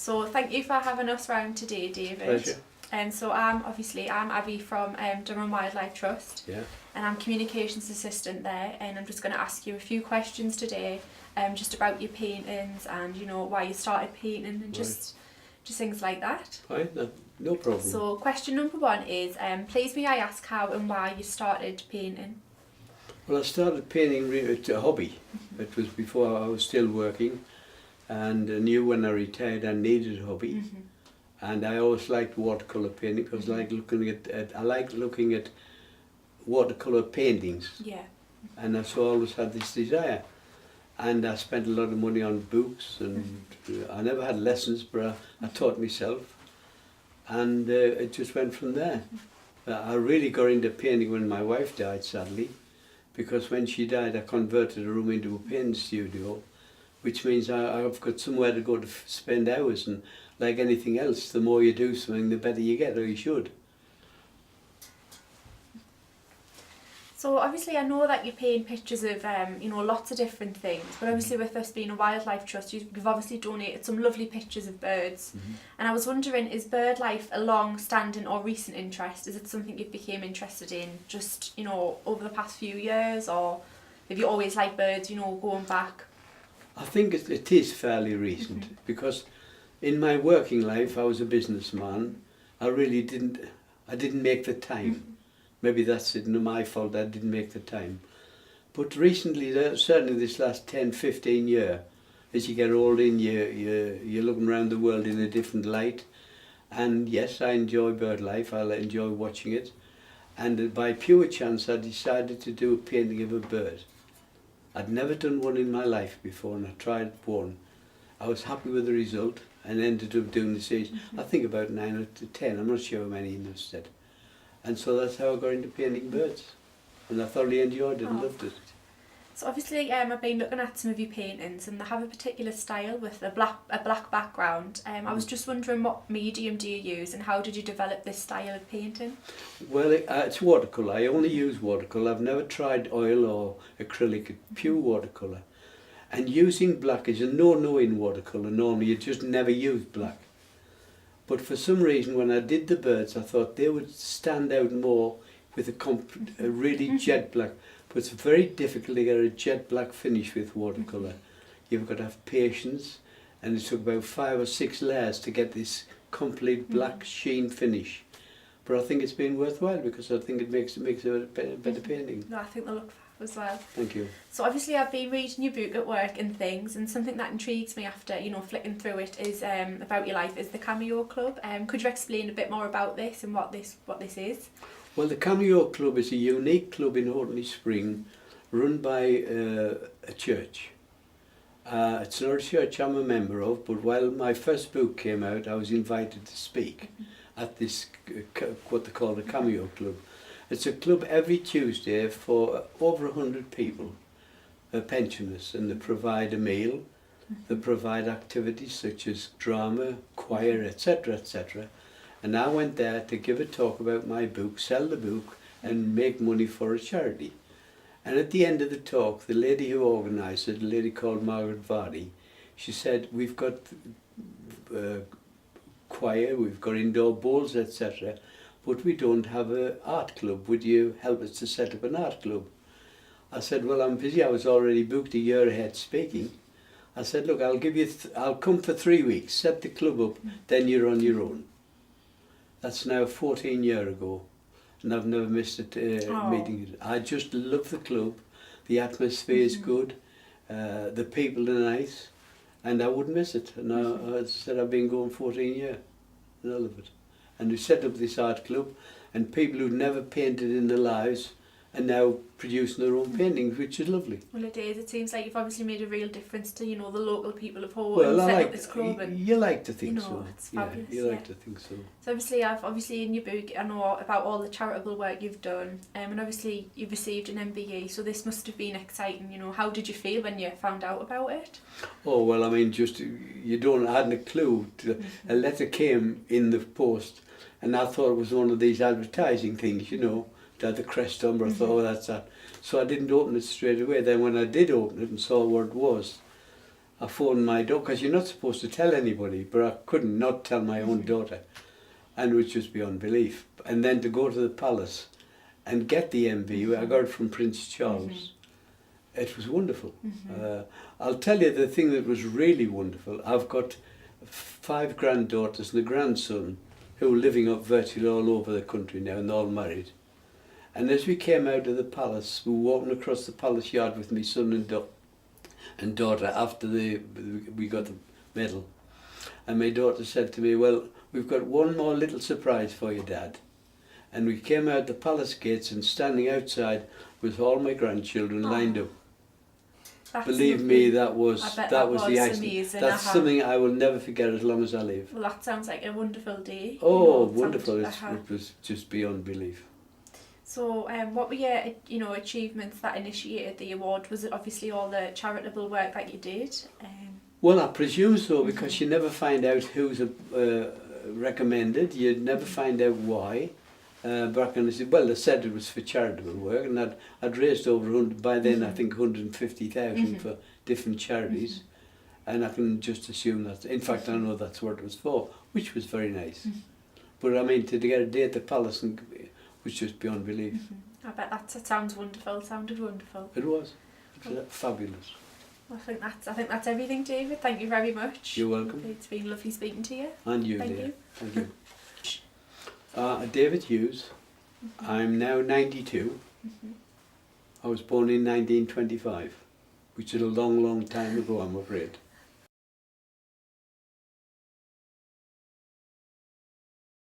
So thank you for having us round today, David. Pleasure. So I'm Abby from Durham Wildlife Trust, Yeah. and I'm communications assistant there. And I'm just going to ask you a few questions today, just about your paintings and why you started painting and just things like that. Fine, no problem. So question number one is, please may I ask how and why you started painting? Well, I started painting it's a hobby. It was before I was still working, and I knew when I retired I needed a hobby. And I always liked watercolour painting because I like looking at watercolour paintings. Yeah. And I always had this desire. And I spent a lot of money on books, and I never had lessons, but I taught myself. And it just went from there. I really got into painting when my wife died, sadly, because when she died I converted a room into a painting studio, which means I've got somewhere to go to spend hours, and like anything else, the more you do something the better you get, or you should. So obviously I know that you paint pictures of lots of different things, but obviously with us being a wildlife trust, you've obviously donated some lovely pictures of birds. And I was wondering, is bird life a long-standing or recent interest? Is it something you became interested in just over the past few years, or have you always liked birds going back? I think it is fairly recent, because in my working life I was a businessman. I didn't make the time. Maybe that's it, my fault, I didn't make the time. But recently, certainly this last 10-15 years, as you get older, you're looking around the world in a different light. And yes, I enjoy bird life, I enjoy watching it. And by pure chance I decided to do a painting of a bird. I'd never done one in my life before, and I tried one. I was happy with the result and ended up doing the series. I think about 9 or 10, I'm not sure how many you must have said. And so that's how I got into painting birds. And I thoroughly enjoyed it and loved it. So obviously I've been looking at some of your paintings, and they have a particular style with a black background. I was just wondering, what medium do you use and how did you develop this style of painting? Well, it's watercolour. I only use watercolour. I've never tried oil or acrylic, it's pure watercolour. And using black is a no-no in watercolour. Normally you just never use black. But for some reason, when I did the birds, I thought they would stand out more with a really jet black. But it's very difficult to get a jet black finish with watercolour. You've got to have patience, and it took about 5 or 6 layers to get this complete black sheen finish. But I think it's been worthwhile, because I think it makes a better painting. No, I think they look fab as well. Thank you. So obviously I've been reading your book at work and things, and something that intrigues me after flicking through it is about your life is the Cameo Club. Could you explain a bit more about this and what this is? Well, the Cameo Club is a unique club in Hortley Spring, run by a church. It's not a church I'm a member of, but while my first book came out, I was invited to speak at this, what they call the Cameo Club. It's a club every Tuesday for over 100 people, pensioners, and they provide a meal, they provide activities such as drama, choir, etc., etc. And I went there to give a talk about my book, sell the book, and make money for a charity. And at the end of the talk, the lady who organised it, a lady called Margaret Vardy, she said, we've got choir, we've got indoor bowls, etc., but we don't have an art club. Would you help us to set up an art club? I said, well, I'm busy. I was already booked a year ahead speaking. I said, look, I'll come for 3 weeks, set the club up, then you're on your own. That's now 14 years ago, and I've never missed a meeting. I just love the club. The atmosphere is good, the people are nice, and I wouldn't miss it. And I said I've been going 14 years, and I love it. And we set up this art club, and people who'd never painted in their lives are now producing their own paintings, which is lovely. Well, it is. It seems like you've obviously made a real difference to the local people of Hull, well, and set up this club. And you like to think so. It's fabulous. Yeah, you like to think so. So obviously in your book I know about all the charitable work you've done, and obviously you've received an MBE, so this must have been exciting. How did you feel when you found out about it? Oh, well, I mean, I hadn't a clue. A letter came in the post, and I thought it was one of these advertising things, that had the crest number. I thought, oh, that's that. So I didn't open it straight away. Then when I did open it and saw what it was, I phoned my daughter, because you're not supposed to tell anybody, but I couldn't not tell my own daughter, and it was just beyond belief. And then to go to the palace and get the MV, I got it from Prince Charles. It was wonderful. I'll tell you the thing that was really wonderful. I've got 5 granddaughters and a grandson who are living up virtually all over the country now, and they're all married. And as we came out of the palace, we were walking across the palace yard with my son and daughter after we got the medal. And my daughter said to me, well, we've got one more little surprise for you, Dad. And we came out the palace gates, and standing outside with all my grandchildren lined up. That's Believe lovely. me, that was the icing. amazing. That's something I will never forget as long as I live. Well, that sounds like a wonderful day. Oh, You know, wonderful! sounds- It was just beyond belief. So, what were your achievements that initiated the award? Was it obviously all the charitable work that you did? Well, I presume so, because you never find out who's recommended. You'd never find out why. Back in they said it was for charitable work, and I'd raised over 100, by then I think 150,000 for different charities, and I can just assume that. In fact, I know that's what it was for, which was very nice. But I mean, to get a day at the palace was just beyond belief. I bet that sounds wonderful. It sounded wonderful. It was fabulous. I think that's everything, David. Thank you very much. You're welcome. It's been lovely speaking to you. And you, Thank dear. you. Thank you. David Hughes. I'm now 92. I was born in 1925, which is a long, long time ago, I'm afraid.